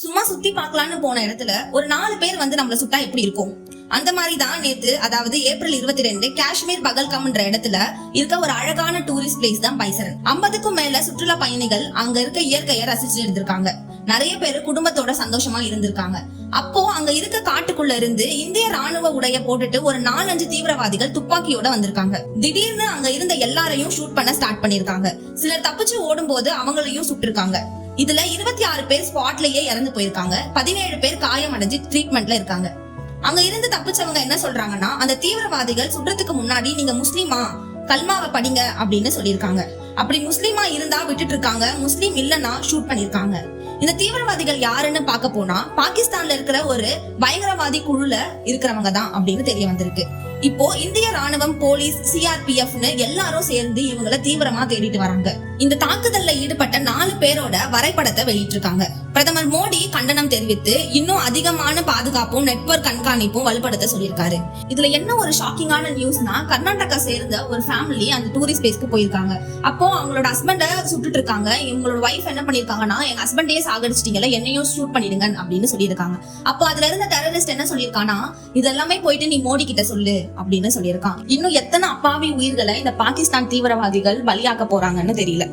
சும்மா சுத்தி பார்க்கலான்னு போன இடத்துல ஒரு 4 பேர் வந்து நம்மள சுட்டா எப்படி இருக்கும்? அந்த மாதிரி தான் நேத்து, அதாவது ஏப்ரல் 22 காஷ்மீர் பகல்காம்ன்ற இடத்துல இருக்க ஒரு அழகான டூரிஸ்ட் பிளேஸ் தான் பைசரன். 50க்கும் மேல சுற்றுலா பயணிகள் அங்க இருக்க இயற்கையை ரசிச்சுட்டு இருந்திருக்காங்க. நிறைய பேரு குடும்பத்தோட சந்தோஷமா இருந்திருக்காங்க. அப்போ அங்க இருக்க காட்டுக்குள்ள இருந்து இந்திய ராணுவ உடைய போட்டுட்டு ஒரு 4-5 தீவிரவாதிகள் துப்பாக்கியோட வந்திருக்காங்க. திடீர்னு அங்க இருந்த எல்லாரையும் ஷூட் பண்ண ஸ்டார்ட் பண்ணிருக்காங்க. சிலர் தப்பிச்சு ஓடும் போது அவங்களையும் சுட்டிருக்காங்க. இதுல 26 பேர் ஸ்பாட்லயே இறந்து போயிருக்காங்க. 17 பேர் காயமடைஞ்சு ட்ரீட்மெண்ட்ல இருக்காங்க. அங்க இருந்து தப்பிச்சவங்க என்ன சொல்றாங்கன்னா, அந்த தீவிரவாதிகள் சுடுறதுக்கு முன்னாடி நீங்க முஸ்லீமா, கல்மாவை படிங்க அப்படின்னு சொல்லியிருக்காங்க. அப்படி முஸ்லீமா இருந்தா விட்டுட்டு இருக்காங்க, முஸ்லீம் இல்லன்னா ஷூட் பண்ணிருக்காங்க. இந்த தீவிரவாதிகள் யாருன்னு பார்க்க போனா பாகிஸ்தான்ல இருக்கிற ஒரு பயங்கரவாதி குழுல இருக்கிறவங்க தான் அப்படின்னு தெரிய வந்திருக்கு. இப்போ இந்திய ராணுவம், போலீஸ், சிஆர்பிஎஃப்னு எல்லாரும் சேர்ந்து இவங்களை தீவிரமா தேடிட்டு வராங்க. இந்த தாக்குதல்ல ஈடுபட்ட 4 பேரோட வரைபடத்தை வெளியிட்டிருக்காங்க. பிரதமர் மோடி கண்டனம் தெரிவித்து இன்னும் அதிகமான பாதுகாப்பும் நெட்வொர்க் கண்காணிப்பும் வலுப்படுத்த சொல்லியிருக்காரு. இதுல என்ன ஒரு ஷாக்கிங்கான நியூஸ்னா, கர்நாடகா சேர்ந்த ஒரு ஃபேமிலி அந்த டூரிஸ்ட் பிளேஸ்க்கு போயிருக்காங்க. அப்போ அவங்களோட ஹஸ்பண்ட சுட்டுட்டு இருக்காங்க. இவங்களோட வைஃப் என்ன பண்ணிருக்காங்கன்னா, எங்க ஹஸ்பண்டே சாகடிச்சிட்டீங்கல்ல, என்னையும் ஷூட் பண்ணிடுங்க அப்படின்னு சொல்லியிருக்காங்க. அப்போ அதுல இருந்த டெரரிஸ்ட் என்ன சொல்லியிருக்கானா, இதெல்லாமே போயிட்டு நீ மோடி கிட்ட சொல்லு அப்படின்னு சொல்லியிருக்கான். இன்னும் எத்தனை அப்பாவி உயிர்களை இந்த பாகிஸ்தான் தீவிரவாதிகள் பலியாக்க போறாங்கன்னு தெரியல.